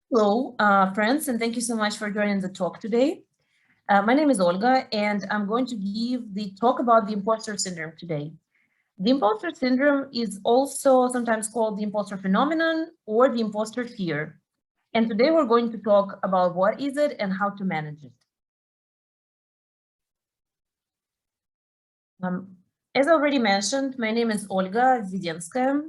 Hello, friends, and thank you so much for joining the talk today. My name is Olga, and I'm going to give the talk about the imposter syndrome today. The imposter syndrome is also sometimes called the imposter phenomenon or the imposter fear. And today we're going to talk about what is it and how to manage it. As already mentioned, my name is Olga Zvidenskaya.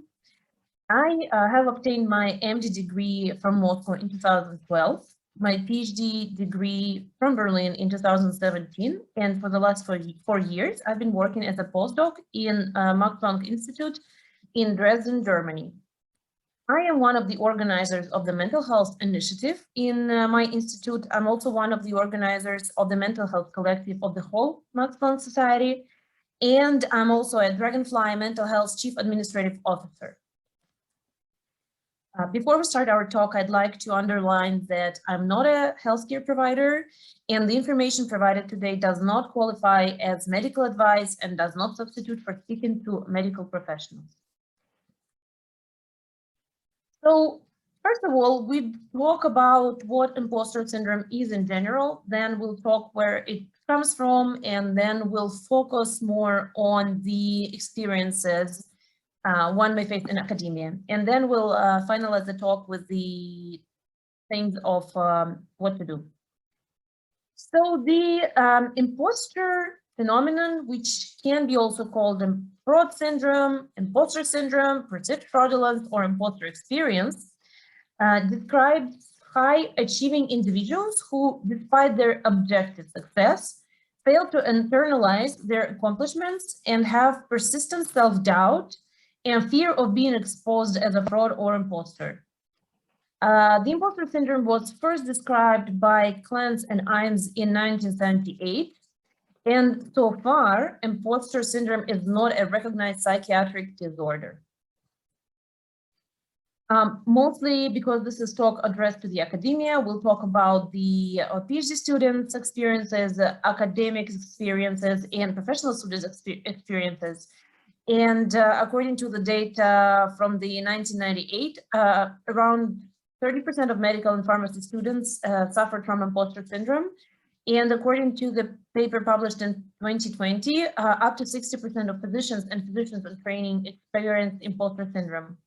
I have obtained my MD degree from Moscow in 2012, my PhD degree from Berlin in 2017, and for the last 4 years, I've been working as a postdoc in Max Planck Institute in Dresden, Germany. I am one of the organizers of the Mental Health Initiative in my institute. I'm also one of the organizers of the Mental Health Collective of the whole Max Planck Society, and I'm also a Dragonfly Mental Health Chief Administrative Officer. Before we start our talk, I'd like to underline that I'm not a healthcare provider, and the information provided today does not qualify as medical advice and does not substitute for speaking to medical professionals. So, first of all, we talk about what imposter syndrome is in general, then we'll talk where it comes from, and then we'll focus more on the experiences one may face in academia. And then we'll finalize the talk with the things of what to do. So the imposter phenomenon, which can be also called fraud syndrome, imposter syndrome, perceived fraudulence, or imposter experience, describes high achieving individuals who, despite their objective success, fail to internalize their accomplishments and have persistent self-doubt and fear of being exposed as a fraud or imposter. The imposter syndrome was first described by Clance and Imes in 1978. And so far, imposter syndrome is not a recognized psychiatric disorder. Mostly because this is talk addressed to the academia, we'll talk about the PhD students' experiences, academic experiences, and professional students' experiences. And according to the data from the 1998, around 30% of medical and pharmacy students suffered from imposter syndrome. And according to the paper published in 2020, up to 60% of physicians and physicians in training experience imposter syndrome.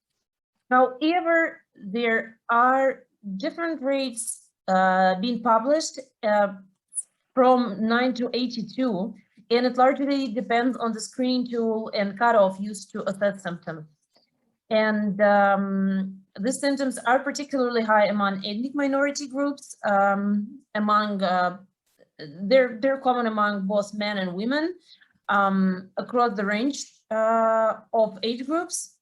However, there are different rates being published from 9 to 82, and it largely depends on the screening tool and cutoff used to assess symptoms. And these symptoms are particularly high among ethnic minority groups, they're common among both men and women across the range of age groups.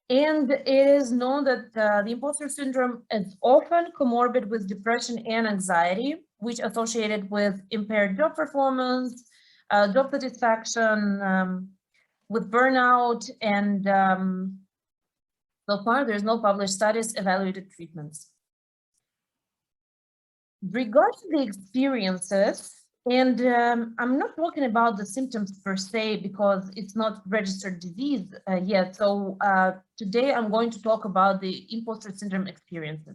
And it is known that the imposter syndrome is often comorbid with depression and anxiety, which are associated with impaired job performance, job satisfaction, with burnout, and so far there's no published studies evaluated treatments. Regarding the experiences, and I'm not talking about the symptoms per se because it's not registered disease yet. So today I'm going to talk about the imposter syndrome experiences.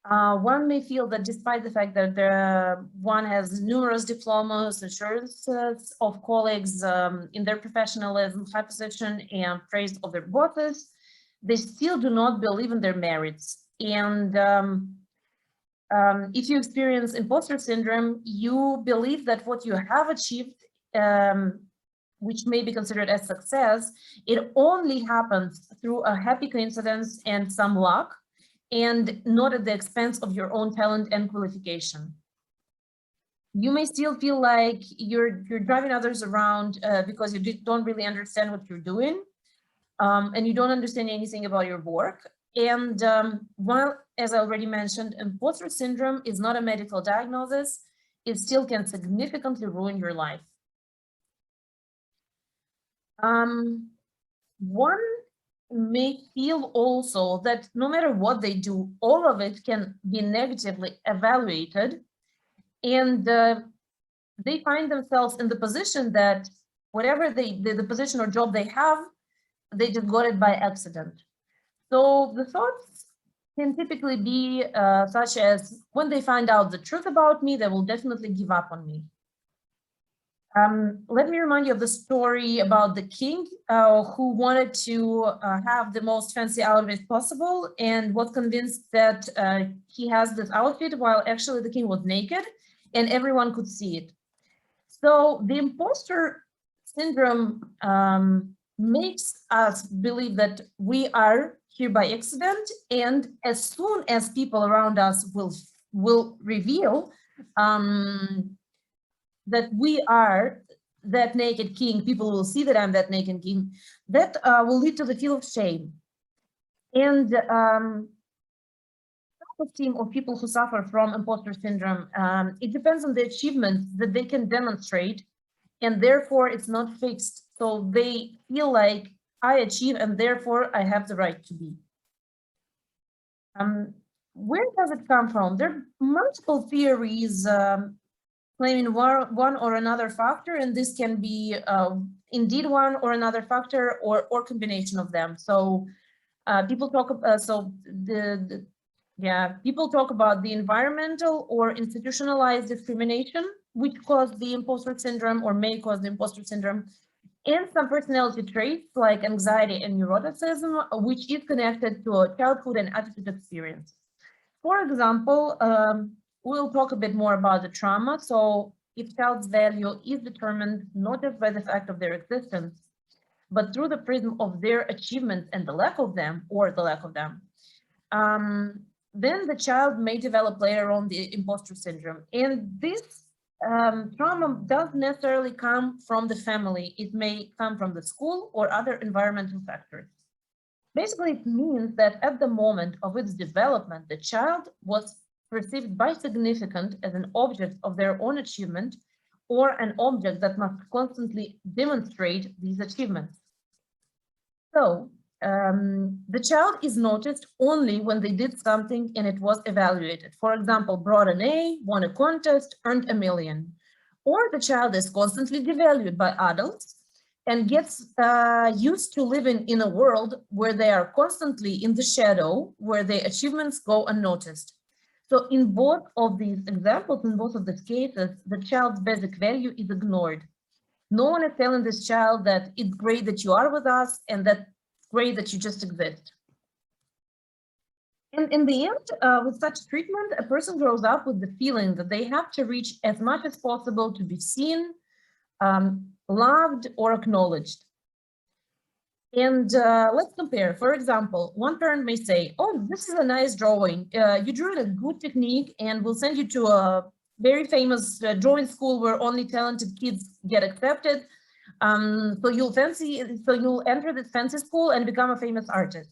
One may feel that despite the fact that one has numerous diplomas, assurances of colleagues in their professionalism, high position, and praise of their bosses, they still do not believe in their merits. And if you experience imposter syndrome, you believe that what you have achieved, which may be considered as success, it only happens through a happy coincidence and some luck, and not at the expense of your own talent and qualification. You may still feel like you're driving others around because you don't really understand what you're doing, and you don't understand anything about your work. And while, as I already mentioned, imposter syndrome is not a medical diagnosis, it still can significantly ruin your life. One may feel also that no matter what they do, all of it can be negatively evaluated, and they find themselves in the position that whatever the position or job they have, they just got it by accident. So the thoughts can typically be such as when they find out the truth about me, they will definitely give up on me. Let me remind you of the story about the king who wanted to have the most fancy outfit possible and was convinced that he has this outfit while actually the king was naked and everyone could see it. So the imposter syndrome makes us believe that we are here by accident, and as soon as people around us will reveal that we are that naked king, people will see that I'm that naked king, that will lead to the feel of shame. And self-esteem of people who suffer from imposter syndrome, it depends on the achievements that they can demonstrate, and therefore it's not fixed. So they feel like I achieve and therefore I have the right to be. Where does it come from? There are multiple theories claiming one or another factor, and this can be indeed one or another factor or combination of them. So people talk people talk about the environmental or institutionalized discrimination, which caused the imposter syndrome or may cause the imposter syndrome, and some personality traits like anxiety and neuroticism, which is connected to a childhood and attitude experience. For example, we'll talk a bit more about the trauma. So if child's value is determined not just by the fact of their existence, but through the prism of their achievements and the lack of them, or the lack of them, then the child may develop later on the imposter syndrome. And this trauma doesn't necessarily come from the family. It may come from the school or other environmental factors. Basically, it means that at the moment of its development, the child was perceived by significant as an object of their own achievement or an object that must constantly demonstrate these achievements. So the child is noticed only when they did something and it was evaluated. For example, brought an A, won a contest, earned $1 million. Or the child is constantly devalued by adults and gets used to living in a world where they are constantly in the shadow, where their achievements go unnoticed. So in both of these examples, in both of these cases, the child's basic value is ignored. No one is telling this child that it's great that you are with us and that great that you just exist. And in the end, with such treatment, a person grows up with the feeling that they have to reach as much as possible to be seen, loved, or acknowledged. And let's compare. For example, one parent may say, oh, this is a nice drawing. You drew it a good technique and we'll send you to a very famous drawing school where only talented kids get accepted. So you'll enter this fancy school and become a famous artist.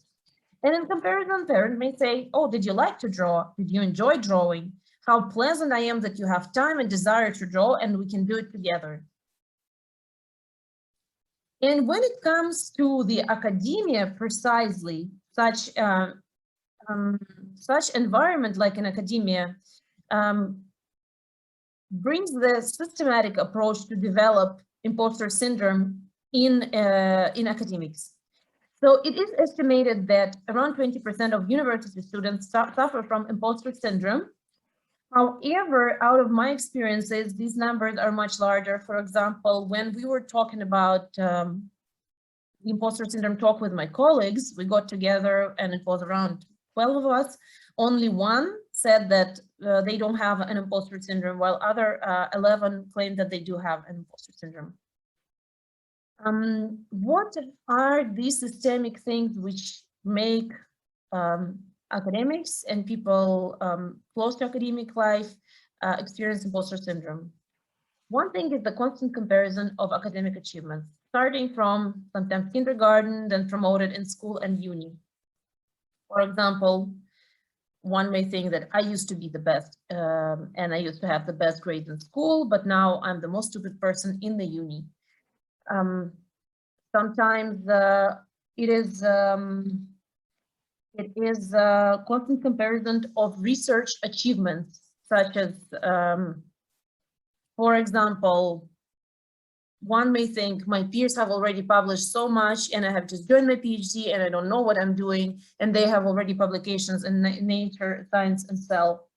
And in comparison, parent may say, oh, did you like to draw? Did you enjoy drawing? How pleasant I am that you have time and desire to draw and we can do it together. And when it comes to the academia, precisely, such environment like in academia brings the systematic approach to develop imposter syndrome in academics. So it is estimated that around 20% of university students suffer from imposter syndrome. However, out of my experiences, these numbers are much larger. For example, when we were talking about the imposter syndrome talk with my colleagues, we got together and it was around 12 of us. Only one said that they don't have an imposter syndrome, while other 11 claimed that they do have an imposter syndrome. What are these systemic things which make academics and people close to academic life experience imposter syndrome? One thing is the constant comparison of academic achievements, starting from sometimes kindergarten, then promoted in school and uni. For example, one may think that I used to be the best and I used to have the best grades in school, but now I'm the most stupid person in the uni. Sometimes it is a constant comparison of research achievements, such as, for example, one may think my peers have already published so much and I have just joined my PhD and I don't know what I'm doing, and they have already publications in Nature, Science, and Cell.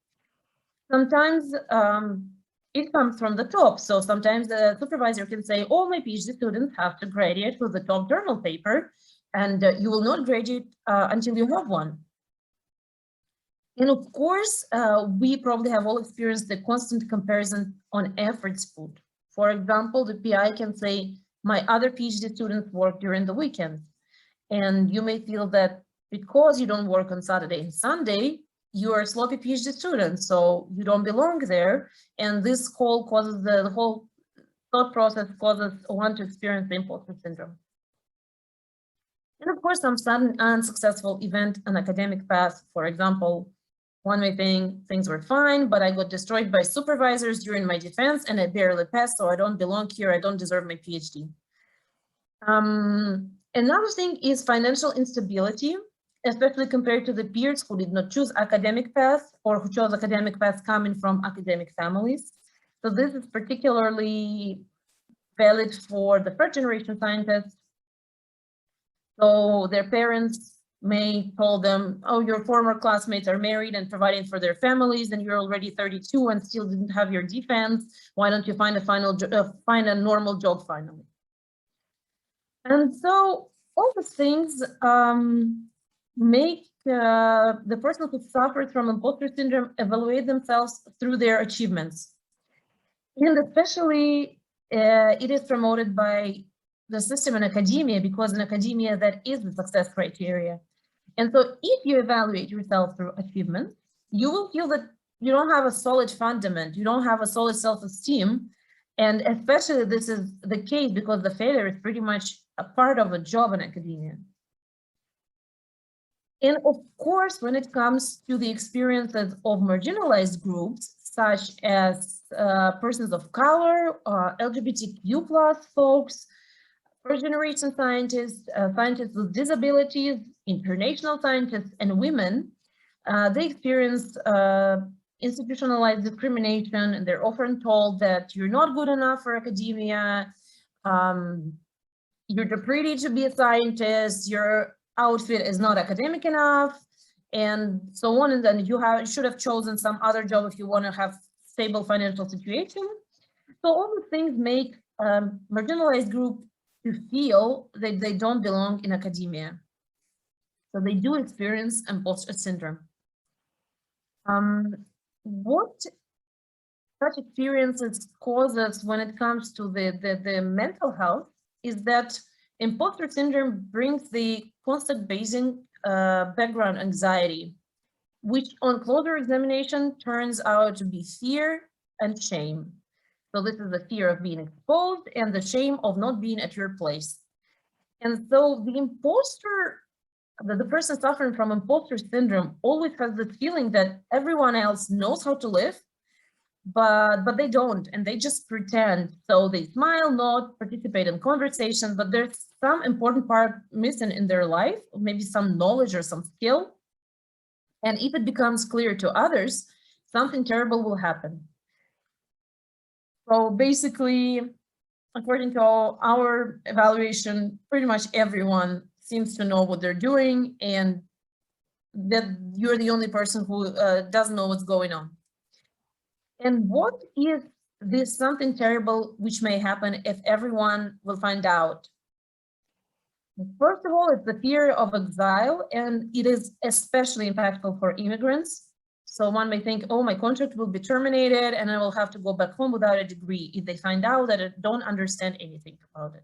Sometimes it comes from the top. So sometimes the supervisor can say, all my PhD students have to graduate with the top journal paper, and you will not graduate until you have one. And of course, we probably have all experienced the constant comparison on efforts put. For example, the PI can say, my other PhD students work during the weekend. And you may feel that because you don't work on Saturday and Sunday, you are a sloppy PhD student, so you don't belong there. And this whole causes the whole thought process causes one to experience the imposter syndrome. And of course, some sudden unsuccessful event on academic path, for example, one may think things were fine, but I got destroyed by supervisors during my defense and I barely passed, so I don't belong here, I don't deserve my PhD. Another thing is financial instability, especially compared to the peers who did not choose academic paths or who chose academic paths coming from academic families. So this is particularly valid for the first generation scientists. So their parents may tell them, oh, your former classmates are married and providing for their families, and you're already 32 and still didn't have your defense. Why don't you find a normal job finally? And so all these things make the person who suffers from imposter syndrome evaluate themselves through their achievements. And especially it is promoted by the system in academia, because in academia that is the success criteria. And so if you evaluate yourself through achievements, you will feel that you don't have a solid fundament, you don't have a solid self-esteem. And especially this is the case because the failure is pretty much a part of a job in academia. And of course, when it comes to the experiences of marginalized groups, such as persons of color, LGBTQ plus folks, first generation scientists, scientists with disabilities, international scientists, and women, they experience institutionalized discrimination, and they're often told that you're not good enough for academia, you're too pretty to be a scientist, your outfit is not academic enough, and so on. And then you should have chosen some other job if you want to have stable financial situation. So all these things make marginalized group to feel that they don't belong in academia. So they do experience imposter syndrome. What such experiences causes when it comes to the mental health is that imposter syndrome brings the constant basing background anxiety, which on closer examination turns out to be fear and shame. So this is the fear of being exposed and the shame of not being at your place. And so the imposter, the person suffering from imposter syndrome always has this feeling that everyone else knows how to live, but they don't, and they just pretend. So they smile, nod, participate in conversation, but there's some important part missing in their life, maybe some knowledge or some skill. And if it becomes clear to others, something terrible will happen. So basically, according to our evaluation, pretty much everyone seems to know what they're doing, and that you're the only person who doesn't know what's going on. And what is this something terrible which may happen if everyone will find out? First of all, it's the fear of exile, and it is especially impactful for immigrants. So one may think, oh, my contract will be terminated and I will have to go back home without a degree if they find out that I don't understand anything about it.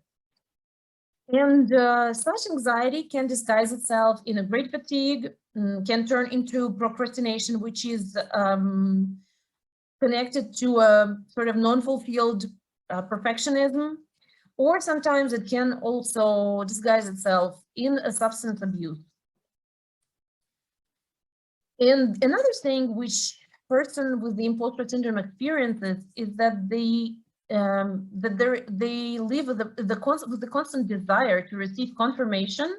And such anxiety can disguise itself in a great fatigue, can turn into procrastination, which is connected to a sort of non-fulfilled perfectionism, or sometimes it can also disguise itself in a substance abuse. And another thing which person with the imposter syndrome experiences is that they live with the constant desire to receive confirmation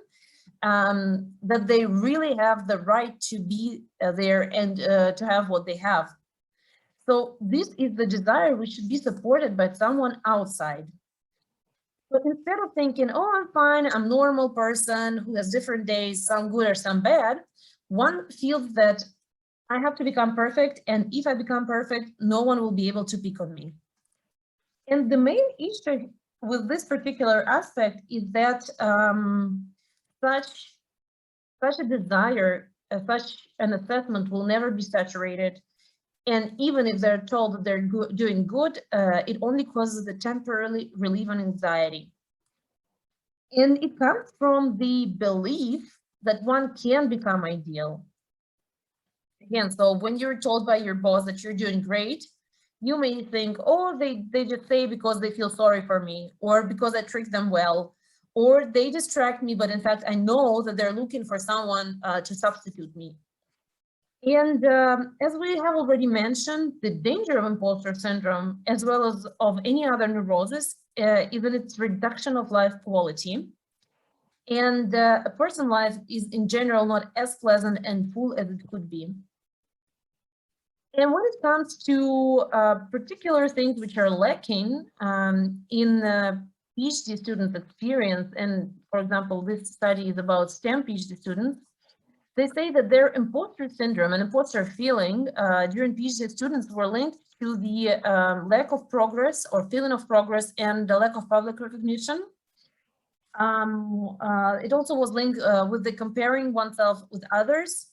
that they really have the right to be there and to have what they have. So this is the desire which should be supported by someone outside. But instead of thinking, oh, I'm fine, I'm a normal person who has different days, some good or some bad, one feels that I have to become perfect, and if I become perfect, no one will be able to pick on me. And the main issue with this particular aspect is that such a desire, such an assessment will never be saturated. And even if they're told that they're doing good, it only causes a temporary relief on anxiety. And it comes from the belief that one can become ideal. Again, so when you're told by your boss that you're doing great, you may think, oh, they just say because they feel sorry for me, or because I tricked them well, or they distract me, but in fact, I know that they're looking for someone to substitute me. And as we have already mentioned, the danger of imposter syndrome, as well as of any other neurosis, is in its reduction of life quality. And a person's life is in general not as pleasant and full as it could be. And when it comes to particular things which are lacking in PhD students' experience, and for example, this study is about STEM PhD students, they say that their imposter syndrome and imposter feeling during PhD students were linked to the lack of progress or feeling of progress and the lack of public recognition. It also was linked with the comparing oneself with others,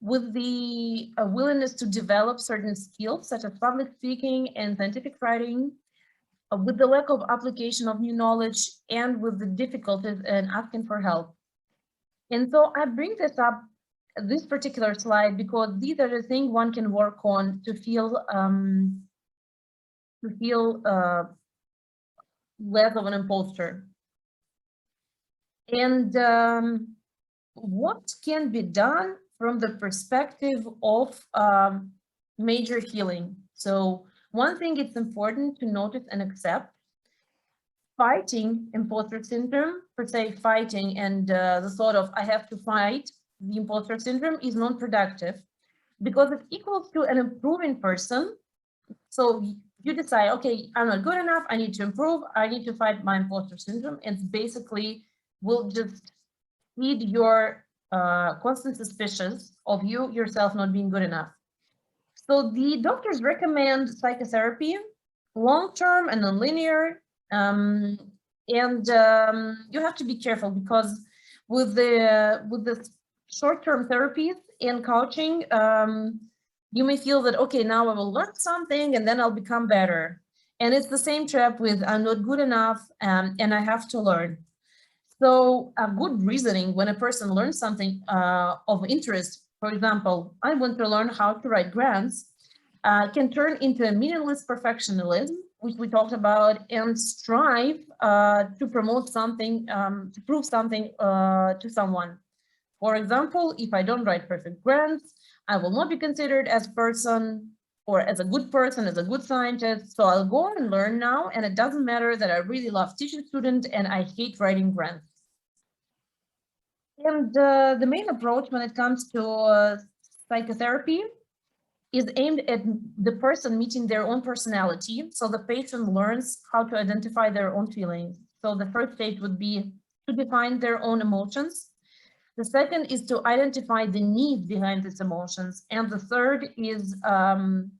with the willingness to develop certain skills such as public speaking and scientific writing, with the lack of application of new knowledge, and with the difficulties in asking for help. And so I bring this up, this particular slide, because these are the things one can work on to feel less of an imposter. And what can be done from the perspective of major healing? So one thing it's important to notice and accept: fighting imposter syndrome, per se fighting, and the thought of I have to fight the imposter syndrome is non-productive, because it equals to an improving person. So you decide, okay, I'm not good enough, I need to improve, I need to fight my imposter syndrome. And basically will just feed your constant suspicions of you yourself not being good enough. So the doctors recommend psychotherapy, long-term and non-linear. And you have to be careful, because with the short-term therapies and coaching, you may feel that, okay, now I will learn something and then I'll become better. And it's the same trap with I'm not good enough and I have to learn. So a good reasoning when a person learns something of interest, for example, I want to learn how to write grants, can turn into a meaningless perfectionism, which we talked about, and strive to promote something, to prove something to someone. For example, if I don't write perfect grants, I will not be considered as a person or as a good person, as a good scientist. So I'll go and learn now, and it doesn't matter that I really love teaching students and I hate writing grants. And the main approach when it comes to psychotherapy is aimed at the person meeting their own personality. So the patient learns how to identify their own feelings. So the first stage would be to define their own emotions. The second is to identify the needs behind these emotions. And the third is the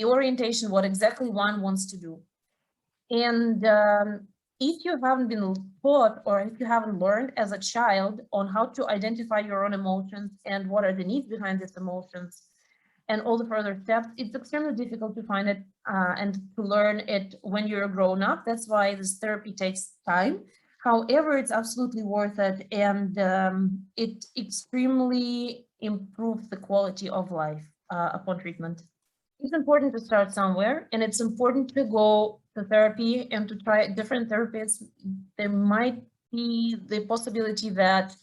orientation, what exactly one wants to do. And if you haven't been taught, or if you haven't learned as a child on how to identify your own emotions and what are the needs behind these emotions and all the further steps, it's extremely difficult to find it and to learn it when you're grown up. That's why this therapy takes time. However, it's absolutely worth it, and it extremely improves the quality of life upon treatment. It's important to start somewhere, and it's important to go to therapy and to try different therapies. There might be the possibility that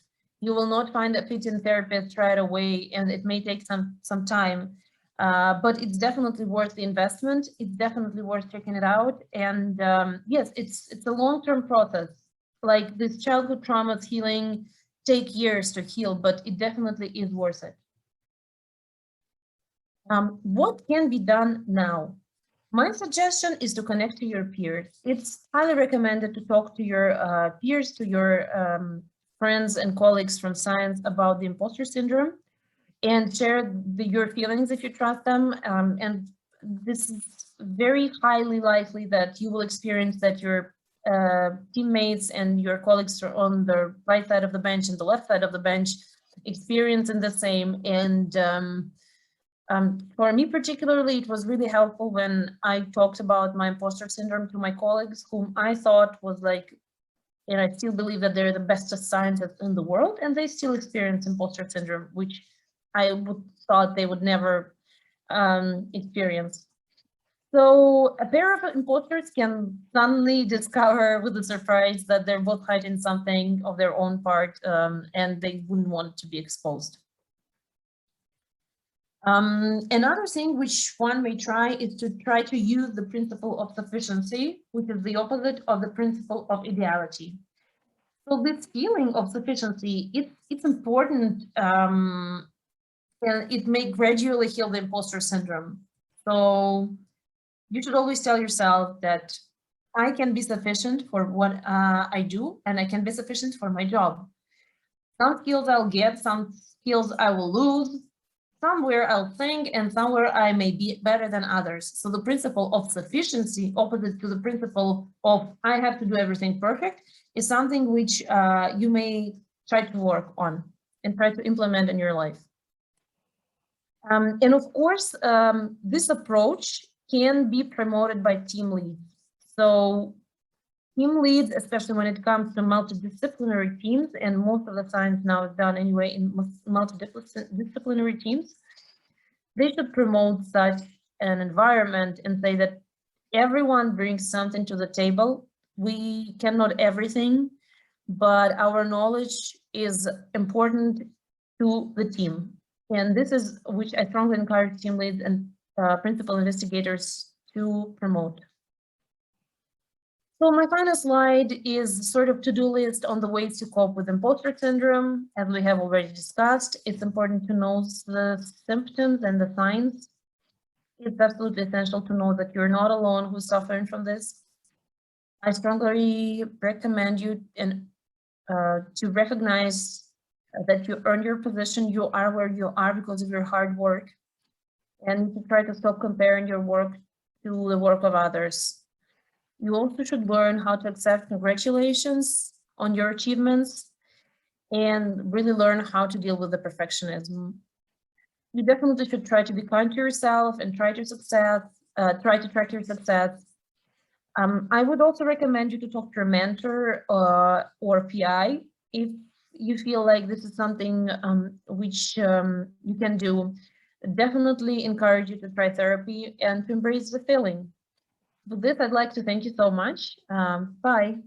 you will not find a fitting therapist right away, and it may take some time. But it's definitely worth the investment. It's definitely worth checking it out. And yes, it's a long-term process. Like this childhood traumas healing take years to heal, but it definitely is worth it. What can be done now? My suggestion is to connect to your peers. It's highly recommended to talk to your peers, to your friends and colleagues from science about the imposter syndrome and share your feelings if you trust them. And this is very highly likely that you will experience that your teammates and your colleagues are on the right side of the bench and the left side of the bench experiencing the same. And for me particularly, it was really helpful when I talked about my imposter syndrome to my colleagues, whom I thought was like, and I still believe that they're the best scientists in the world, and they still experience imposter syndrome, which I would thought they would never experience. So a pair of imposters can suddenly discover with a surprise that they're both hiding something of their own part, and they wouldn't want it to be exposed. Another thing which one may try is to try to use the principle of sufficiency, which is the opposite of the principle of ideality. So this feeling of sufficiency, it's important, and it may gradually heal the imposter syndrome. So you should always tell yourself that I can be sufficient for what I do, and I can be sufficient for my job. Some skills I'll get, some skills I will lose, somewhere I'll think, and somewhere I may be better than others. So the principle of sufficiency, opposite to the principle of I have to do everything perfect, is something which you may try to work on and try to implement in your life. And of course, this approach can be promoted by team leads. So team leads, especially when it comes to multidisciplinary teams, and most of the science now is done anyway in multidisciplinary teams, they should promote such an environment and say that everyone brings something to the table. We cannot everything, but our knowledge is important to the team. And this is which I strongly encourage team leads and principal investigators to promote. So my final slide is sort of to-do list on the ways to cope with imposter syndrome. As we have already discussed, it's important to know the symptoms and the signs. It's absolutely essential to know that you're not alone who's suffering from this. I strongly recommend you to recognize that you earned your position, you are where you are because of your hard work, and to try to stop comparing your work to the work of others. You also should learn how to accept congratulations on your achievements and really learn how to deal with the perfectionism. You definitely should try to be kind to yourself and try to track your success. I would also recommend you to talk to your mentor or PI if you feel like this is something which you can do. Definitely encourage you to try therapy and to embrace the feeling. With this, I'd like to thank you so much. Bye.